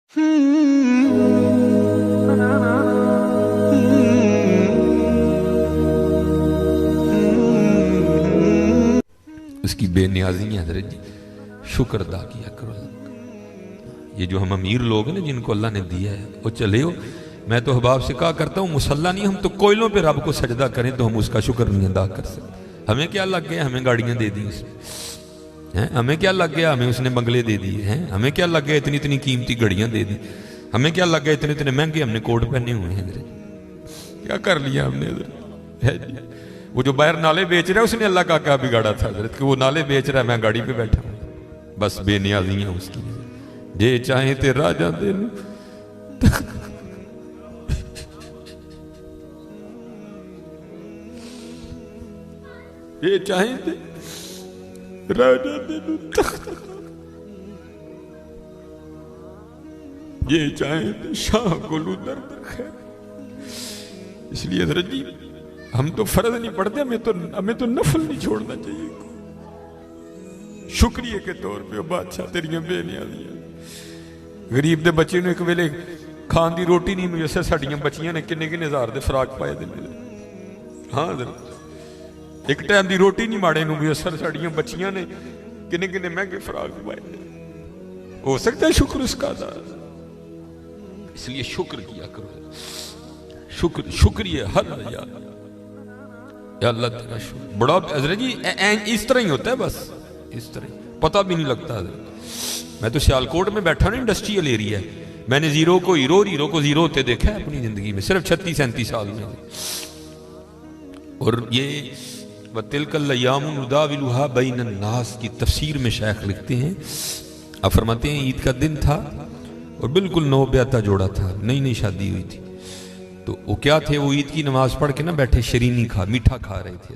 उसकी बेनियाजी है हजरत जी, शुक्र अदा किया करो। ये जो हम अमीर लोग हैं ना जिनको अल्लाह ने दिया है, वो चले हो। मैं तो अहबाब से कहा करता हूँ मुसल्ला नहीं, हम तो कोयलों पे रब को सजदा करें तो हम उसका शुक्र नहीं अदा कर सकते। हमें क्या लग गया, हमें गाड़ियाँ दे दी उसने हैं, हमें क्या लग गया, हमें उसने बंगले दे दिए हैं, हमें क्या लग गया इतनी इतनी कीमती घड़ियाँ दे दी, हमें क्या लग गया इतने इतने महंगे हमने कोट पहने हुए हैं। क्या कर लिया हमने है। वो जो बाहर नाले बेच रहा है उसने अल्लाह का क्या बिगाड़ा था हजरत कि वो नाले बेच रहा है, मैं गाड़ी पे बैठा हूँ। बस बेनियाजी है उसकी, जे चाहे ते राजा दे ये चाहे ते राजा दे ये चाहे ते शाह गोलू दर खैर। इसलिए हजरत जी हम तो फर्ज नहीं पढ़ते, हमें तो नफल नहीं छोड़ना चाहिए। शुक्रिया के तौर पे बादशाह तेरियां बेनियाजियां। गरीब दे बच्चे ने एक वेले खान की रोटी नहीं मिली, उससे साड़ियां बच्चियां ने किन्ने किन्ने हजार दे फराक पाए दे मेरे। हाँ एक टाइम की रोटी नहीं माड़े नूं भी असर साड़ियां बच्चियां ने किन्ने किन्ने महंगे फराक पाए दे। हो सकता है शुक्र उसका अदा, इसलिए शुक्र किया करो। शुक्र शुक्रिया हर यार अल्लाह तेरा शुक्र बड़ा हजरत जी। इस तरह ही होता है, बस इस तरह पता भी नहीं लगता। मैं तो सियालकोट में बैठा ना, इंडस्ट्रियल एरिया है, मैंने जीरो को हीरो और हीरो को जीरो होते देखा है अपनी जिंदगी में, सिर्फ 36-37 साल में। और ये वतिलकल अय्याम नुदाविलुहा बैनन नास की तफसीर में शेख लिखते हैं, आप फरमाते हैं ईद का दिन था और बिल्कुल नौब्याता जोड़ा था, नई नई शादी हुई थी। तो वो क्या थे, वो ईद की नमाज पढ़ के ना बैठे शरीनी मीठा खा रहे थे।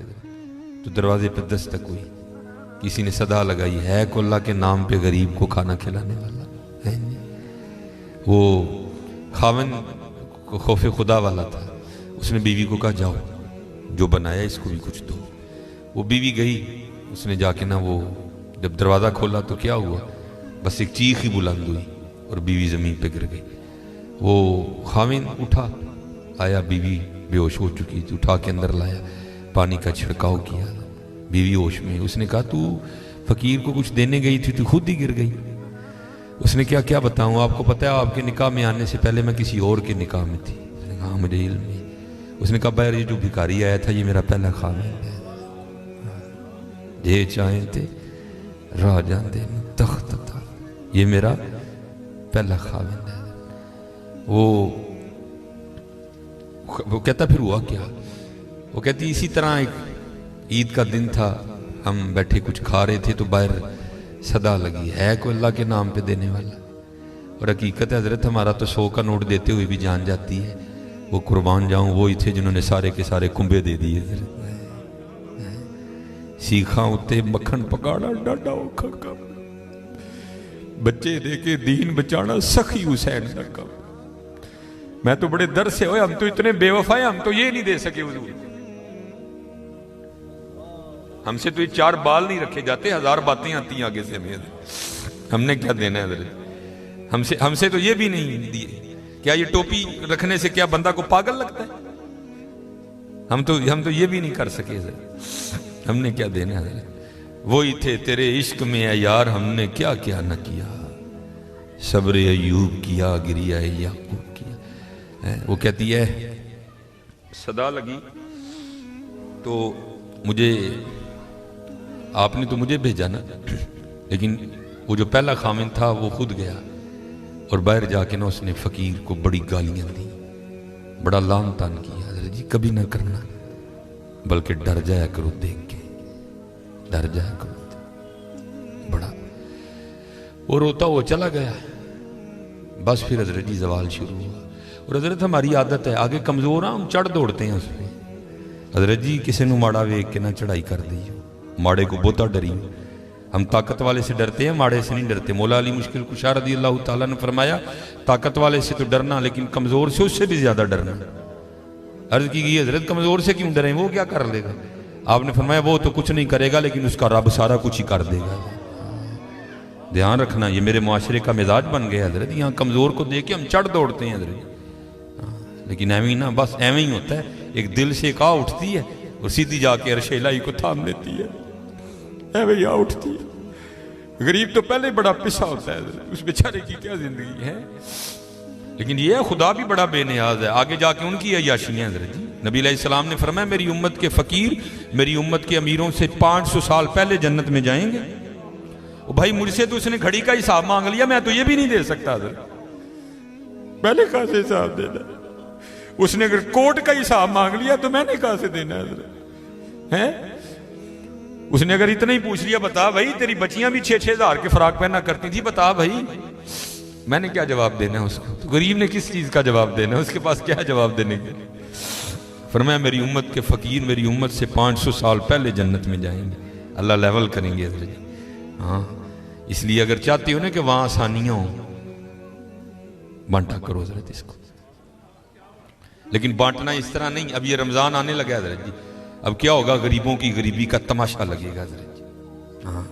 तो दरवाजे पर दस्तक हुई, किसी ने सदा लगाई, है को अल्लाह के नाम पे गरीब को खाना खिलाने वाला है। वो खावन को खौफ खुदा वाला था, उसने बीवी को कहा जाओ जो बनाया इसको भी कुछ दो। वो बीवी गई, उसने जाके ना वो जब दरवाज़ा खोला तो क्या हुआ, बस एक चीख ही बुलंद हुई और बीवी ज़मीन पे गिर गई। वो खाविन उठा, आया, बीवी बेहोश हो चुकी थी, उठा के अंदर लाया, पानी का छिड़काव किया, बीवी होश में। उसने कहा तू फकीर को कुछ देने गई थी, तू खुद ही गिर गई। उसने क्या क्या बताऊं, आपको पता है आपके निकाह में आने से पहले मैं किसी और के निकाह में थी। उसने कहा मुझे इल्म है। उसने कहा बैर ये जो भिखारी आया था ये मेरा पहला खामिन है, जे चाहे थे राजा दे तख्त था, ये मेरा पहला खामिन है। वो कहता फिर हुआ क्या, वो कहती इसी तरह एक ईद का दिन था, हम बैठे कुछ खा रहे थे तो बाहर सदा लगी, है कोई अल्लाह के नाम पे देने वाला। और हकीकत है हजरत हमारा तो 100 का नोट देते हुए भी जान जाती है, वो कुर्बान जाऊं वो ही थे जिन्होंने सारे के सारे कुंभे दे दिए। सीखा उत्ते मक्खन पकाड़ा डाडा औखा काम, बच्चे दे के दीन बचाना सखी हुसैन का काम। मैं तो बड़े दर्द से, हम तो इतने बेवफा है, हम तो ये नहीं दे सके हुजूर, हमसे तो ये 4 बाल नहीं रखे जाते, 1000 बातें आती हैं आगे से हमें, हमने क्या देना है हजरत, हमसे तो ये भी नहीं दिए। क्या ये टोपी रखने से क्या बंदा को पागल लगता है, हम तो ये भी नहीं कर सके सर, हमने क्या देना है। वो ही थे तेरे इश्क में है यार, हमने क्या क्या न किया, सब्र अयूब किया, गिरिया याकूब किया। वो कहती है सदा लगी तो मुझे, आपने तो मुझे भेजा ना, लेकिन वो जो पहला खामिन था वो खुद गया और बाहर जाके ना उसने फकीर को बड़ी गालियां दी, बड़ा लान तान किया। हज़रत जी कभी ना करना, बल्कि डर जाया करो देख के, डर जाया करो बड़ा। वो रोता वो चला गया, बस फिर हज़रत जी जवाल शुरू हुआ। और हज़रत हमारी आदत है, आगे कमज़ोर हम चढ़ दौड़ते हैं उस पर। हज़रत जी किसी को माड़ा वेख के ना चढ़ाई कर दी, माड़े को बहुता डरी। हम ताकत वाले से डरते हैं, माड़े से नहीं डरते। मौला अली मुश्किल कुशा रज़ी अल्लाह ताला ने फरमाया ताकत वाले से तो डरना, लेकिन कमज़ोर से उससे भी ज़्यादा डरना। अर्ज़ की गई हज़रत कमज़ोर से क्यों डरें, वो क्या कर लेगा। आपने फरमाया वो तो कुछ नहीं करेगा, लेकिन उसका रब सारा कुछ ही कर देगा। ध्यान रखना, ये मेरे मुआशरे का मिजाज बन गया हजरत। यहाँ कमज़ोर को देख के हम चढ़ दौड़ते हैं हजरत। लेकिन एवं ही ना, बस एवं ही होता है। एक दिल से का उठती है और सीधी जाके अर्शे इलाही को थाम लेती है, एवं ही उठती है। गरीब तो पहले बड़ा पिसा होता है, उस बेचारे की क्या जिंदगी है। लेकिन ये खुदा भी बड़ा बेनियाज है, आगे जाके उनकी अय्याशियां हजरत जी। नबी अलैहिस्सलाम ने फरमाया मेरी उम्मत के फकीर मेरी उम्मत के अमीरों से 500 साल पहले जन्नत में जाएंगे। ओ भाई मुझसे तो उसने घड़ी का हिसाब मांग लिया, मैं तो ये भी नहीं दे सकता हजरत। पहले कहां से हिसाब देना? उसने अगर कोर्ट का हिसाब मांग लिया तो मैंने कहां से देना हजरत? है उसने अगर इतना ही पूछ लिया, बता भाई तेरी बच्चियां भी 6-6 हज़ार के फराक पहना करती थी, बता भाई, मैंने क्या जवाब देना है उसको? तो गरीब ने किस चीज का जवाब देना है? उसके पास क्या जवाब देने के? फरमाया मेरी उम्मत के फकीर मेरी उम्मत से 500 साल पहले जन्नत में जाएंगे, अल्लाह लेवल करेंगे हजरत जी। हाँ, इसलिए अगर चाहते हो ना कि वहां आसानियां हो, बांटा करो हजरत इसको। लेकिन बांटना इस तरह नहीं। अब ये रमजान आने लगा हजरत जी, अब क्या होगा? गरीबों की गरीबी का तमाशा लगेगा हजरत जी। हाँ,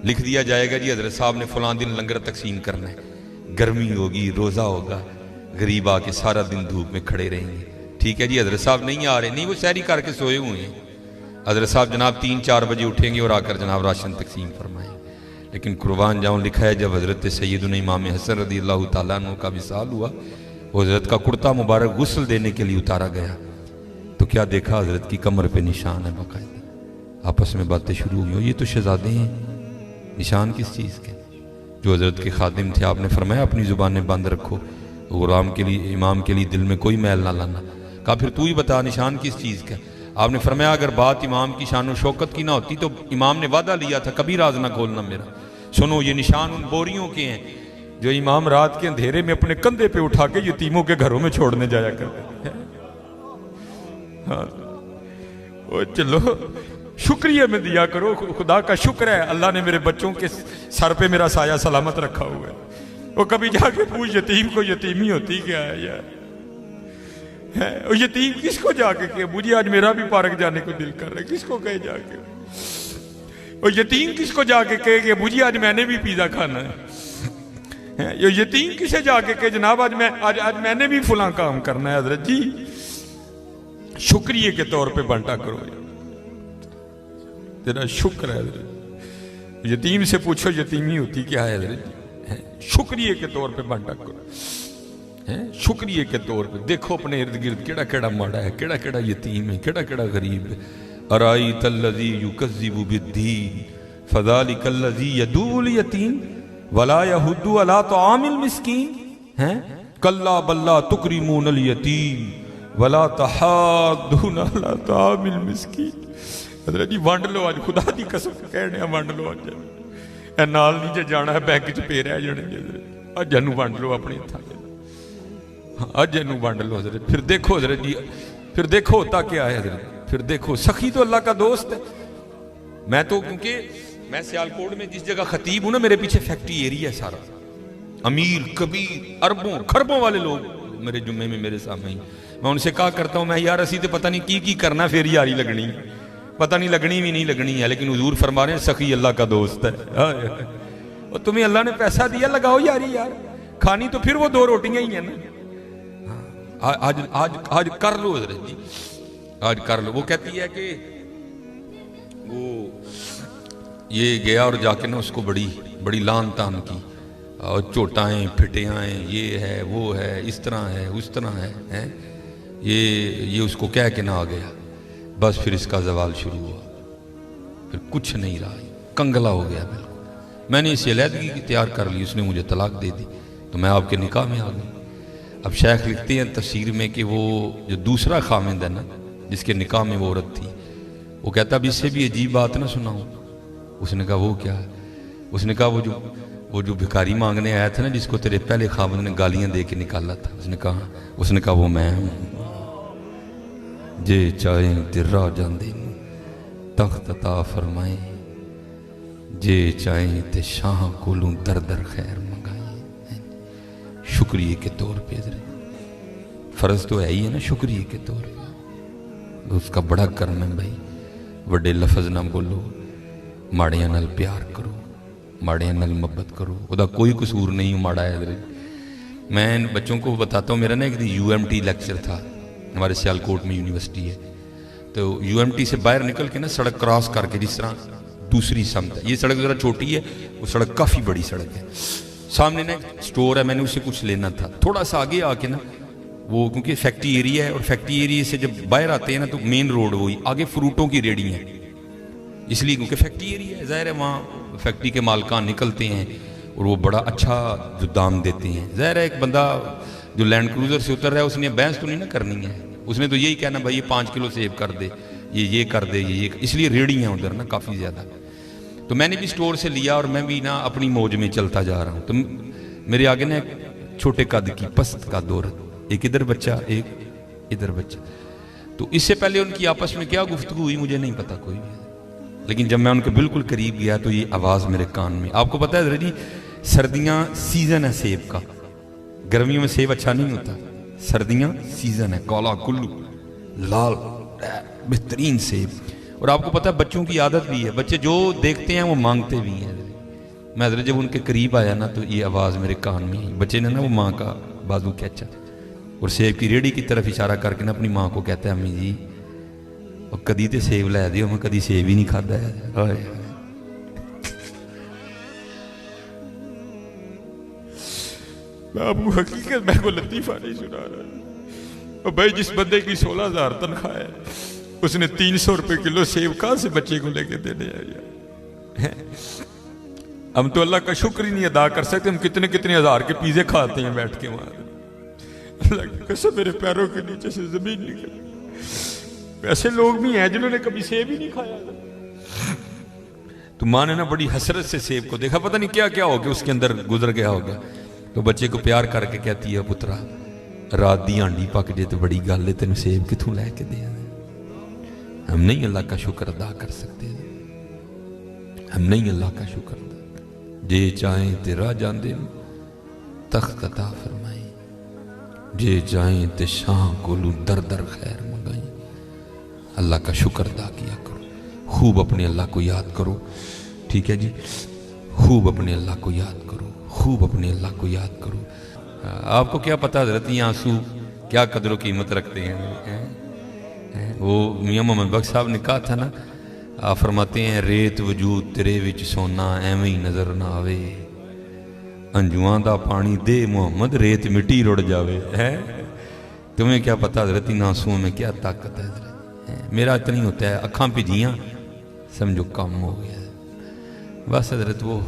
लिख दिया जाएगा जी हजरत साहब ने फलां दिन लंगर तकसीम करना है, गर्मी होगी, रोजा होगा, गरीब आके सारा दिन धूप में खड़े रहेंगे। ठीक है जी, हजरत साहब नहीं आ रहे, नहीं वो सहरी करके सोए हुए हैं। हजरत साहब जनाब 3-4 बजे उठेंगे और आकर जनाब राशन तकसीम फरमाएंगे। लेकिन कुर्बान जाऊं, लिखा है जब हजरत सैयदुना इमाम हसन रज़ियल्लाहु ताला अन्हु का विसाल हुआ, हजरत का कुर्ता मुबारक गुस्ल देने के लिए उतारा गया, तो क्या देखा? हजरत की कमर पे निशान है बाकायदा। आपस में बातें शुरू हुई, ये तो शहजादे हैं, निशान किस चीज़ के? जो हजरत के खादिम थे, आपने फरमाया अपनी जुबानें बंद रखो, गुलाम के लिए इमाम के लिए दिल में कोई मैल ना लाना। कहा फिर तू ही बता निशान किस चीज़ का? आपने फरमाया अगर बात इमाम की शान और शौकत की ना होती तो इमाम ने वादा लिया था कभी राज ना खोलना मेरा। सुनो, ये निशान उन बोरियों के हैं जो इमाम रात के अंधेरे में अपने कंधे पे उठा के यतीमों के घरों में छोड़ने जाया करते हैं। हाँ, चलो शुक्रिया में दिया करो, खुदा का शुक्र है अल्लाह ने मेरे बच्चों के सर पे मेरा साया सलामत रखा हुआ है। वो कभी जाके पूछ यतीम को यतीमी होती क्या है यार? है और यतीम किसको जाके कहे? मुझे आज मेरा भी पार्क जाने को दिल कर रहा है, किसको कहे जाके? और यतीम किसको जाके कहे कि मुझे आज मैंने भी पिज़्ज़ा खाना है? ये यतीम किसे जाके कहे जनाब आज मैंने भी फलां काम करना है? हजरत जी शुक्रिया के तौर पे बांटा करो, तेरा शुक्र है। यतीम से पूछो यतीमी होती क्या है हजरत जी? शुक्रिया के तौर पे बांटा करो, है शुक्रिया के तौर पे। देखो अपने इर्द गिर्द केड़ा केड़ा माड़ा है, केड़ा केड़ा यतीम है, केड़ा केड़ा गरीब है। अराई तल्लज़ी युकज़्ज़िबु बिद्दीन फ़ज़ालिकल्लज़ी यदूल यतीम वला यहुद्दु अला तआमिल मिस्कीन। हैं कल्ला बल्ला तुकरिमूनल यतीम वला तहाद्दून अला तआमिल मिस्कीन। हज़रत जी वंड लो आज, खुदा दी कसम कहने वंड लो आज। ए नाल नहीं जे जाना है बैंक च पे रह जाने अज जानू वंड लो अपने हत्थां दे, अज इनू वंड लो हजरत। फिर देखो हजरत जी, फिर देखो होता क्या है हजरत। फिर देखो सखी तो अल्लाह का दोस्त है। मैं तो क्योंकि मैं सियालकोट में जिस जगह खतीब हूं ना, मेरे पीछे फैक्ट्री एरिया है सारा, अमीर कबीर अरबों खरबों वाले लोग मेरे जुम्मे में मेरे सामने ही। मैं उनसे कहा करता हूं मैं यार असी तो पता नहीं की करना, फिर यारी लगनी, पता नहीं लगनी भी नहीं लगनी है, लेकिन हुजूर फरमा रहे हैं सखी अल्लाह का दोस्त है। और तुम्हें अल्लाह ने पैसा दिया, लगाओ यारी यार, खानी तो फिर वो 2 रोटियां ही है ना। आज आज आज कर लो हजरत जी, आज कर लो। वो कहती है कि वो ये गया और जाके ना उसको बड़ी बड़ी लान तान की, और चोटाएं फिटियाएं, ये है वो है, इस तरह है उस तरह है, ये उसको कह के ना आ गया। बस फिर इसका जवाल शुरू हुआ, फिर कुछ नहीं रहा, कंगला हो गया बिल्कुल। मैंने इसे अलहदगी तैयार कर ली, उसने मुझे तलाक दे दी, तो मैं आपके निकाह में आ गई। अब शेख लिखते हैं तफसीर में कि वो जो दूसरा खामिंद है ना, जिसके निकाह में वो औरत थी, वो कहता अब इससे भी अजीब बात ना सुनाऊं। उसने कहा वो क्या है? उसने कहा वो जो भिखारी मांगने आया था ना, जिसको तेरे पहले खामिंद ने गालियां दे के निकाला था। उसने कहा वो मैं हूं। जे चाहे दिर्रा जांदे तख्त अता फरमाए, जे चाहे ते शाह कोलू दर दर खैर मंगाए। शुक्रिया के तौर पे फर्ज तो है ही है ना, शुक्रिया के तौर पे उसका बड़ा कर्म है भाई। बड़े लफज ना बोलो, माड़ियां नाल प्यार करो, माड़ियां नाल मुहब्बत करो, वह कोई कसूर नहीं माड़ा है। मैं बच्चों को बताता हूँ, मेरा ना एक UMT लेक्चर था, हमारे सियालकोट में यूनिवर्सिटी है, तो UMT से बाहर निकल के ना सड़क क्रॉस करके, जिस तरह दूसरी समत है, ये सड़क ज़रा छोटी है, वो सड़क काफ़ी बड़ी सड़क है, सामने ना एक स्टोर है, मैंने उससे कुछ लेना था। थोड़ा सा आगे आके ना वो, क्योंकि फैक्ट्री एरिया है, और फैक्ट्री एरिया से जब बाहर आते हैं ना तो मेन रोड वही, आगे फ्रूटों की रेडी है, इसलिए क्योंकि फैक्ट्री एरिया है, ज़ाहिर है वहाँ फैक्ट्री के मालकान निकलते हैं और वो बड़ा अच्छा जो दाम देते हैं। ज़ाहिर है एक बंदा जो लैंड क्रूज़र से उतर रहा है उसने बहस तो नहीं ना करनी है, उसने तो यही कहना भाई ये 5 किलो सेब कर दे, ये कर दे, ये इसलिए रेडी हैं उधर ना काफ़ी ज़्यादा। तो मैंने भी स्टोर से लिया और मैं भी ना अपनी मौज में चलता जा रहा हूँ। तो मेरे आगे ना एक छोटे कद की पस्त का औरत, एक इधर बच्चा एक इधर बच्चा। तो इससे पहले उनकी आपस में क्या गुफ्तगू हुई मुझे नहीं पता कोई भी, लेकिन जब मैं उनके बिल्कुल करीब गया तो ये आवाज़ मेरे कान में। आपको पता है जी, सर्दियाँ सीज़न है सेब का, गर्मियों में सेब अच्छा नहीं होता, सर्दियाँ सीज़न है, काला कुल्लू लाल बेहतरीन सेब। और आपको पता है बच्चों की आदत भी है, बच्चे जो देखते हैं वो मांगते भी हैं। मैं जब उनके करीब आया ना तो ये आवाज़ मेरे कान में आई, बच्चे ने ना वो माँ का बाजू खींचा और सेब की रेड़ी की तरफ इशारा करके ना अपनी माँ को कहता है, अम्मी जी और कदी तो सेब लै दियो, मैं कदी सेब ही नहीं खाता है। बाबू हकीकत मैं को लतीफ़ा नहीं सुना रहा भाई, जिस बंदे की 16,000 तनख्वाह है उसने 300 रुपए किलो सेब कहाँ से बच्चे को लेके देने आया। हम तो अल्लाह का शुक्र ही नहीं अदा कर सकते, हम कितने कितने हजार के पिज़्ज़े खाते हैं बैठ के वहां। अल्लाह की कसम मेरे पैरों के नीचे से जमीन निकल। ऐसे लोग भी हैं जिन्होंने कभी सेब ही नहीं खाया। तो माँ ने ना बड़ी हसरत से सेब को देखा, पता नहीं क्या क्या हो गया उसके अंदर गुजर गया होगा। तो बच्चे को प्यार करके कहती है, पुत्रा रात दी हांडी पक जे तो बड़ी गल है, तेन सेब कितों लैके दे। हम नहीं अल्लाह का शुक्र अदा कर सकते, हम नहीं अल्लाह का शुक्र अदा। जे चाहे ते राह जांदे तख्त अता फरमाई, जे चाहे ते शाह कोलू दर दर खैर मंगाई। अल्लाह का शुक्र अदा किया करो, खूब अपने अल्लाह को याद करो, ठीक है जी, खूब अपने अल्लाह को याद करो, खूब अपने अल्लाह को याद करो। आपको क्या पता हज़रत ये आंसू क्या कदर कीमत रखते हैं। वो मियाँ मोहम्मद बख्श साहब ने कहा था ना, आप फरमाते हैं रेत वजूद तेरे विच सोना एवं ही नजर ना आवे, अंजुआं दा पानी दे मोहम्मद रेत मिट्टी रुड़ जावे। है तुम्हें क्या पता हज़रत इन आंसुओं में क्या ताकत है। मेरा इतना ही होता है, अखां भिजियाँ समझो कम हो गया बस। हज़रत वो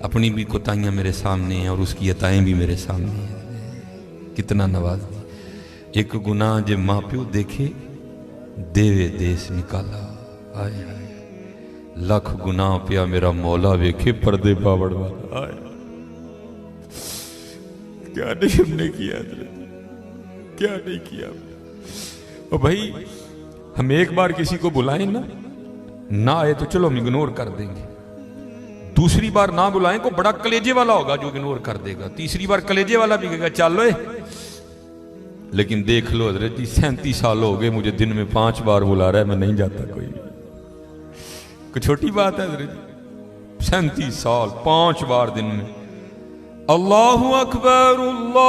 अपनी भी कोताहियाँ मेरे सामने हैं और उसकी अताएँ भी मेरे सामने हैं, कितना नवाज दी। एक गुनाह जे माँ प्यो देखे देवे देश निकाला, आए आए लख गुनाह पिया मेरा मौला वेखे पर्दे पावड़ वाला। आए क्या नहीं हमने किया, क्या नहीं किया। और भाई हम एक बार किसी को बुलाएं ना आए तो चलो हम इग्नोर कर देंगे, दूसरी बार ना बुलाएं को बड़ा कलेजे वाला होगा जो इग्नोर कर देगा, तीसरी बार कलेजे वाला भी कहेगा चलो। लेकिन देख लो हजरत जी 37 साल हो गए मुझे दिन में 5 बार बुला रहा है, मैं नहीं जाता कोई छोटी बात है हजरत जी। 37 साल 5 बार दिन में अल्लाहु अकबर अल्लाहु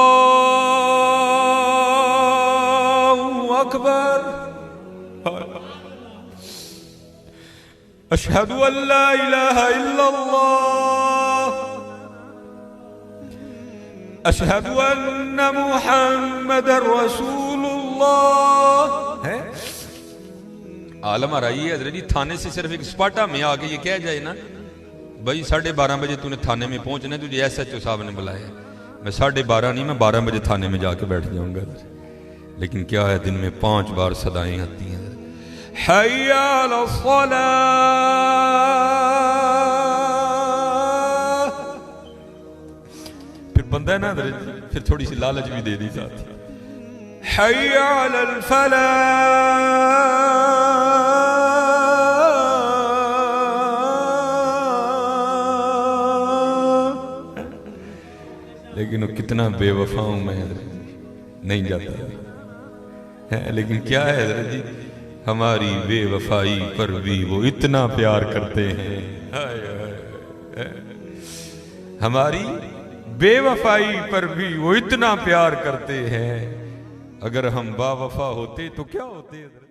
अकबर अशहदु अल्ला इलाहा इल्लल्लाह अशहदु अन्ना मुहम्मदर रसूलुल्लाह। है आलम आ रही है हजरत जी, थाने से सिर्फ एक स्पाटा में आके ये कह जाए ना भाई 12:30 बजे तूने थाने में पहुंचना है, तुझे SHO साहब ने बुलाया, मैं 12:30 नहीं मैं 12 बजे थाने में जाके बैठ जाऊंगा। लेकिन क्या है दिन में 5 बार सदाएं आती हैं, हय्या अला सलाह। फिर बंदा है ना फिर थोड़ी सी लालच भी दे दी जाती, हय्या अलल फलाह। लेकिन वो कितना बेवफा हूं मैं, नहीं जाता है। लेकिन क्या है हजरत जी, हमारी बेवफाई पर भी वो इतना प्यार करते हैं। हाय हाय हमारी बेवफाई पर भी वो इतना प्यार करते हैं, अगर हम बावफा होते तो क्या होते।